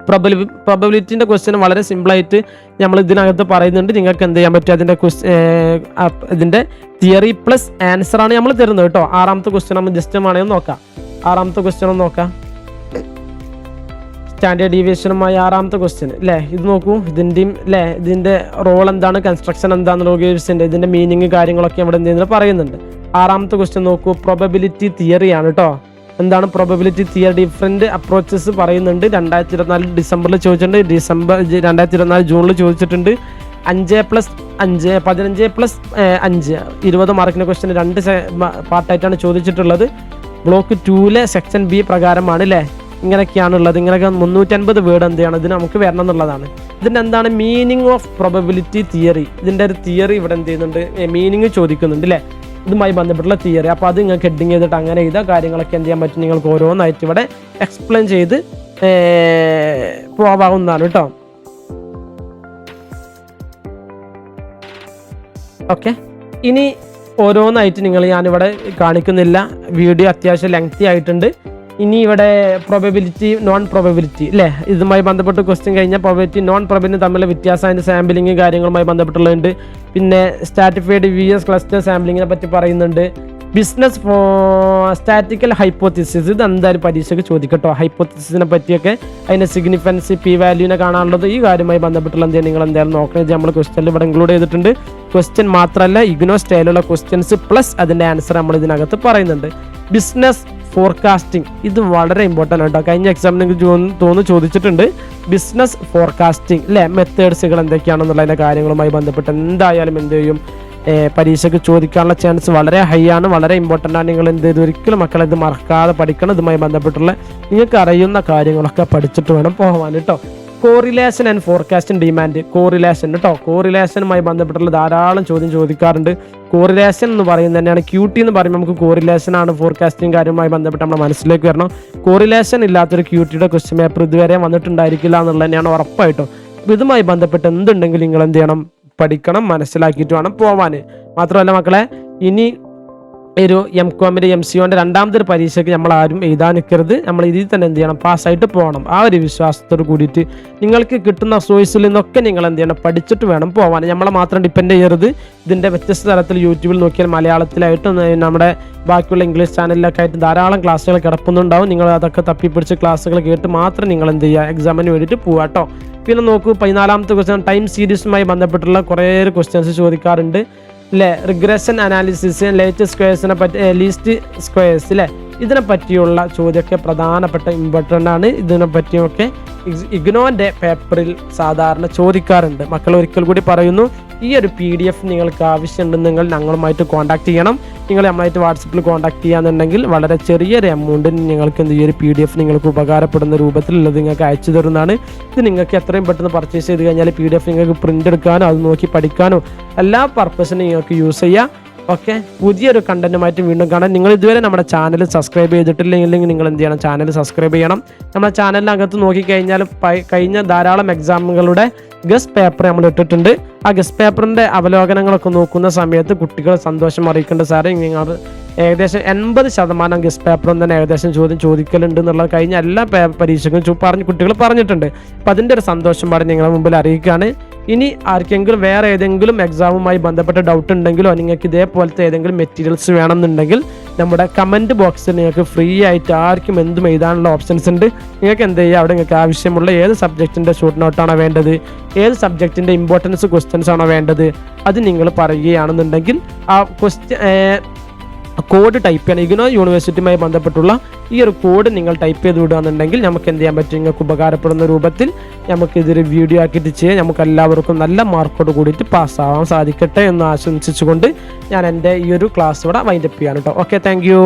പ്രോബബിലിറ്റിൻ്റെ ക്വസ്റ്റ്യൻ വളരെ സിമ്പിളായിട്ട് നമ്മൾ ഇതിനകത്ത് പറയുന്നുണ്ട്. നിങ്ങൾക്ക് എന്ത് ചെയ്യാൻ പറ്റും, ഇതിൻ്റെ തിയറി പ്ലസ് ആൻസറാണ് നമ്മൾ തരുന്നത് കേട്ടോ. 6ാമത്തെ ക്വസ്റ്റ്യൻ നമ്മൾ ജസ്റ്റ് വേണമെങ്കിൽ നോക്കാം. 6ാമത്തെ ക്വസ്റ്റ്യൻ ഒന്ന് നോക്കാം. സ്റ്റാൻഡേർഡ് ഡീവിയേഷനുമായി 6ാമത്തെ ക്വസ്റ്റ്യൻ അല്ലേ, ഇത് നോക്കൂ. ഇതിൻ്റെ റോൾ എന്താണ്, കൺസ്ട്രക്ഷൻ എന്താണ്, ലോഗരിതത്തിൻ്റെ ഇതിൻ്റെ മീനിങ് കാര്യങ്ങളൊക്കെ അവിടെ എന്ത് ചെയ്യുന്നത് പറയുന്നുണ്ട്. 6ാമത്തെ ക്വസ്റ്റ്യൻ നോക്കൂ, പ്രോബബിലിറ്റി തിയറിയാണ് കേട്ടോ. എന്താണ് പ്രോബബിലിറ്റി തിയറി, ഡിഫറെൻറ്റ് അപ്രോച്ചസ് പറയുന്നുണ്ട്. 2024 ഡിസംബറിൽ ചോദിച്ചിട്ടുണ്ട്, 2024 ജൂണിൽ ചോദിച്ചിട്ടുണ്ട്. 5+5 15+5 20 മാർക്കിൻ്റെ ക്വസ്റ്റ്യൻ 2 പാർട്ടായിട്ടാണ് ചോദിച്ചിട്ടുള്ളത്. ബ്ലോക്ക് 2ലെ സെക്ഷൻ B പ്രകാരമാണ് അല്ലേ. ഇങ്ങനെയൊക്കെയാണുള്ളത്. ഇങ്ങനെയൊക്കെ 350 വേർഡ് എന്ത് ചെയ്യണം, ഇതിന് നമുക്ക് വരണം എന്നുള്ളതാണ്. ഇതിൻ്റെ എന്താണ് മീനിങ് ഓഫ് പ്രോബബിലിറ്റി തിയറി, ഇതിൻ്റെ ഒരു തിയറി ഇവിടെ എന്ത് ചെയ്യുന്നുണ്ട്, മീനിങ് ചോദിക്കുന്നുണ്ട് അല്ലേ, ഇതുമായി ബന്ധപ്പെട്ടുള്ള തിയറി. അപ്പോൾ അത് നിങ്ങൾക്ക് ഹെഡിങ് ചെയ്തിട്ട് അങ്ങനെ ചെയ്ത കാര്യങ്ങളൊക്കെ എന്ത് ചെയ്യാൻ പറ്റും, നിങ്ങൾക്ക് ഓരോന്നായിട്ട് ഇവിടെ എക്സ്പ്ലെയിൻ ചെയ്ത് പോവാവുന്നതാണ് കേട്ടോ. ഓക്കെ, ഇനി ഓരോന്നായിട്ട് ഞാനിവിടെ കാണിക്കുന്നില്ല, വീഡിയോ അത്യാവശ്യം ലെങ്തി ആയിട്ടുണ്ട്. ഇനി ഇവിടെ പ്രോബബിലിറ്റി നോൺ പ്രോബബിലിറ്റി അല്ലേ, ഇതുമായി ബന്ധപ്പെട്ട് ക്വസ്റ്റ്യൻ കഴിഞ്ഞാൽ പ്രോബബിലിറ്റി നോൺ പ്രോബബിലിറ്റി തമ്മിലുള്ള വ്യത്യാസം, അതിൻ്റെ സാമ്പിളിങ് കാര്യങ്ങളുമായി ബന്ധപ്പെട്ടുള്ളതുണ്ട്. പിന്നെ സ്റ്റാറ്റിഫൈഡ് VS ക്ലസ്റ്റർ സാമ്പിളിങ്ങിനെ പറ്റി പറയുന്നുണ്ട്. ബിസിനസ് സ്റ്റാറ്റിക്കൽ ഹൈപ്പോത്തിസിസ്, ഇത് എന്തായാലും പരീക്ഷയ്ക്ക് ചോദിക്കട്ടോ. ഹൈപ്പോത്തിസിസിനെ പറ്റിയൊക്കെ അതിൻ്റെ സിഗ്നിഫിക്കൻസ്, P വാല്യൂനെ കാണാനുള്ളത്, ഈ കാര്യവുമായി ബന്ധപ്പെട്ടുള്ള എന്തെങ്കിലും നിങ്ങൾ എന്തായാലും നോക്കണം. നമ്മൾ ക്വസ്റ്റ്യനിൽ ഇവിടെ ഇൻക്ലൂഡ് ചെയ്തിട്ടുണ്ട്. ക്വസ്റ്റ്യൻ മാത്രമല്ല, ഇഗ്നോ സ്റ്റൈലുള്ള ക്വസ്റ്റ്യൻസ് പ്ലസ് അതിൻ്റെ ആൻസർ നമ്മൾ ഇതിനകത്ത് പറയുന്നുണ്ട്. ബിസിനസ് ഫോർകാസ്റ്റിംഗ്, ഇത് വളരെ ഇമ്പോർട്ടൻ്റ് ആട്ടോ. കഴിഞ്ഞ എക്സാമിന് തോന്നുന്നു ചോദിച്ചിട്ടുണ്ട്. ബിസിനസ് ഫോർകാസ്റ്റിംഗ് അല്ലേ, മെത്തേഡ്സുകൾ എന്തൊക്കെയാണെന്നുള്ളതിൻ്റെ കാര്യങ്ങളുമായി ബന്ധപ്പെട്ട് എന്തായാലും എന്ത് ചെയ്യും, പരീക്ഷയ്ക്ക് ചോദിക്കാനുള്ള ചാൻസ് വളരെ ഹൈ ആണ്, വളരെ ഇമ്പോർട്ടൻ്റ് ആണ്. നിങ്ങൾ എന്ത് ചെയ്ത് ഒരിക്കലും മക്കളെ ഇത് മറക്കാതെ പഠിക്കണം. ഇതുമായി ബന്ധപ്പെട്ടുള്ള നിങ്ങൾക്ക് അറിയുന്ന കാര്യങ്ങളൊക്കെ പഠിച്ചിട്ട് വേണം പോകാൻ കേട്ടോ. Correlation and forecasting demand, correlation കേട്ടോ. കോറിലേഷനുമായി ബന്ധപ്പെട്ടുള്ള ധാരാളം ചോദ്യം ചോദിക്കാറുണ്ട്. കോറിലേഷൻ എന്ന് പറയുന്നത് തന്നെയാണ് QT എന്ന് പറയുമ്പോൾ നമുക്ക് കോറിലേഷൻ ആണ് ഫോർകാസ്റ്റിംഗ് കാര്യവുമായി ബന്ധപ്പെട്ട് നമ്മുടെ മനസ്സിലേക്ക് വരണം. കോറിലേഷൻ ഇല്ലാത്തൊരു QTയുടെ ക്വസ്റ്റ്യൻ പേപ്പർ ഇതുവരെ വന്നിട്ടുണ്ടായിരിക്കില്ല എന്നുള്ളത് തന്നെയാണ് ഉറപ്പായിട്ടും. ഇതുമായി ബന്ധപ്പെട്ട് എന്തുണ്ടെങ്കിലും നിങ്ങൾ എന്ത് ചെയ്യണം, പഠിക്കണം, മനസ്സിലാക്കിയിട്ട് വേണം പോവാൻ. മാത്രമല്ല മക്കളെ, ഇനി ഒരു MCOമിൻ്റെ MCOൻ്റെ രണ്ടാമത്തെ ഒരു പരീക്ഷയ്ക്ക് നമ്മൾ ആരും എഴുതാൻ നിൽക്കരുത്. നമ്മൾ ഇതിൽ തന്നെ എന്ത് ചെയ്യണം, പാസ്സായിട്ട് പോകണം. ആ ഒരു വിശ്വാസത്തോട് കൂടിയിട്ട് നിങ്ങൾക്ക് കിട്ടുന്ന സോഴ്സിൽ നിന്നൊക്കെ നിങ്ങൾ എന്ത് ചെയ്യണം, പഠിച്ചിട്ട് വേണം പോകാൻ. നമ്മളെ മാത്രം ഡിപ്പെൻഡ് ചെയ്യരുത്. ഇതിൻ്റെ വ്യത്യസ്ത തരത്തിൽ യൂട്യൂബിൽ നോക്കിയാൽ മലയാളത്തിലായിട്ടും നമ്മുടെ ബാക്കിയുള്ള ഇംഗ്ലീഷ് ചാനലിലൊക്കെ ആയിട്ട് ധാരാളം ക്ലാസ്സുകൾ കിടക്കുന്നുണ്ടാവും. നിങ്ങൾ അതൊക്കെ തപ്പിപ്പിടിച്ച് ക്ലാസ്സുകൾ കേട്ട് മാത്രം നിങ്ങൾ എന്ത് ചെയ്യുക, എക്സാമിന് വേണ്ടിയിട്ട് പോവുക കേട്ടോ. പിന്നെ നോക്കൂ, 14ാമത്തെ ക്വസ്റ്റ്യൻ ടൈം സീരീസുമായി ബന്ധപ്പെട്ടുള്ള കുറേ ക്വസ്റ്റ്യൻസ് ചോദിക്കാറുണ്ട് അല്ലേ. റിഗ്രഷൻ അനാലിസിസ്, ലീസ്റ്റ് സ്ക്വയേഴ്സ് അല്ലേ, ഇതിനെ പറ്റിയുള്ള ചോദ്യമൊക്കെ പ്രധാനപ്പെട്ട ഇമ്പോർട്ടൻ്റ് ആണ്. ഇതിനെ പറ്റിയൊക്കെ ഇഗ്നോൻ്റെ പേപ്പറിൽ സാധാരണ ചോദിക്കാറുണ്ട്. മക്കൾ ഒരിക്കൽ കൂടി പറയുന്നു, ഈ ഒരു PDF നിങ്ങൾക്ക് ആവശ്യമുണ്ടെങ്കിൽ ഞങ്ങളുമായിട്ട് കോൺടാക്ട് ചെയ്യണം. നിങ്ങൾ നമ്മളായിട്ട് വാട്സപ്പിൽ കോൺടാക്ട് ചെയ്യാന്നുണ്ടെങ്കിൽ വളരെ ചെറിയൊരു എമൗണ്ടിന് നിങ്ങൾക്ക് ഈ ഒരു PDF നിങ്ങൾക്ക് ഉപകാരപ്പെടുന്ന രൂപത്തിലുള്ളത് നിങ്ങൾക്ക് അയച്ചു തരുന്നതാണ്. ഇത് നിങ്ങൾക്ക് എത്രയും പെട്ടെന്ന് പർച്ചേസ് ചെയ്ത് കഴിഞ്ഞാൽ PDF നിങ്ങൾക്ക് പ്രിൻ്റ് എടുക്കാനോ അത് നോക്കി പഠിക്കാനോ എല്ലാ പർപ്പസിനും നിങ്ങൾക്ക് യൂസ് ചെയ്യാം. ഓക്കെ, പുതിയൊരു കണ്ടന്റുമായിട്ട് വീണ്ടും കാണാം. നിങ്ങൾ ഇതുവരെ നമ്മുടെ ചാനൽ സബ്സ്ക്രൈബ് ചെയ്തിട്ടില്ലെങ്കിൽ നിങ്ങൾ എന്ത് ചെയ്യണം, ചാനൽ സബ്സ്ക്രൈബ് ചെയ്യണം. നമ്മുടെ ചാനലിനകത്ത് നോക്കിക്കഴിഞ്ഞാൽ കഴിഞ്ഞ ധാരാളം എക്സാമുകളുടെ ഗസ്റ്റ് പേപ്പർ നമ്മൾ ഇട്ടിട്ടുണ്ട്. ആ ഗസ്റ്റ് പേപ്പറിൻ്റെ അവലോകനങ്ങളൊക്കെ നോക്കുന്ന സമയത്ത് കുട്ടികൾ സന്തോഷം അറിയിക്കേണ്ട സാറേ, നിങ്ങൾ ഏകദേശം 80% ഗസ്റ്റ് പേപ്പറും തന്നെ ഏകദേശം ചോദിക്കലുണ്ട് എന്നുള്ളത് കഴിഞ്ഞ എല്ലാ പരീക്ഷയ്ക്കും കുട്ടികൾ പറഞ്ഞിട്ടുണ്ട്. അപ്പം അതിൻ്റെ ഒരു സന്തോഷം പാടി നിങ്ങളുടെ മുമ്പിൽ അറിയിക്കുകയാണ്. ഇനി ആർക്കെങ്കിലും വേറെ ഏതെങ്കിലും എക്സാമുമായി ബന്ധപ്പെട്ട ഡൗട്ട് ഉണ്ടെങ്കിലോ നിങ്ങൾക്ക് ഇതേപോലത്തെ ഏതെങ്കിലും മെറ്റീരിയൽസ് വേണമെന്നുണ്ടെങ്കിൽ നമ്മുടെ കമൻറ്റ് ബോക്സിൽ നിങ്ങൾക്ക് ഫ്രീ ആയിട്ട് ആർക്കും എന്തും എഴുതാനുള്ള ഓപ്ഷൻസ് ഉണ്ട്. നിങ്ങൾക്ക് എന്ത് ചെയ്യുക, അവിടെ നിങ്ങൾക്ക് ആവശ്യമുള്ള ഏത് സബ്ജക്റ്റിൻ്റെ ഷോർട്ട് നോട്ടാണോ വേണ്ടത്, ഏത് സബ്ജക്റ്റിൻ്റെ ഇമ്പോർട്ടൻസ് ക്വസ്റ്റ്യൻസ് ആണോ വേണ്ടത്, അത് നിങ്ങൾ പറയുകയാണെന്നുണ്ടെങ്കിൽ ആ കോഡ് ടൈപ്പ് ചെയ്യണം. ഇഗ്നോ യൂണിവേഴ്സിറ്റിയുമായി ബന്ധപ്പെട്ടുള്ള ഈ ഒരു കോഡ് നിങ്ങൾ ടൈപ്പ് ചെയ്ത് വിടുകയാണെന്നുണ്ടെങ്കിൽ നമുക്ക് എന്ത് ചെയ്യാൻ പറ്റും, നിങ്ങൾക്ക് ഉപകാരപ്പെടുന്ന രൂപത്തിൽ നമുക്കിതൊരു വീഡിയോ ആക്കിയിട്ട് ചെയ്യാം. നമുക്ക് എല്ലാവർക്കും നല്ല മാർക്കോട് കൂടിയിട്ട് പാസ്സാവാൻ സാധിക്കട്ടെ എന്ന് ആശംസിച്ചുകൊണ്ട് ഞാൻ എൻ്റെ ഈ ഒരു ക്ലാസ് ഇവിടെ വൈൻഡപ്പ് ചെയ്യാൻ കേട്ടോ. Okay, thank you.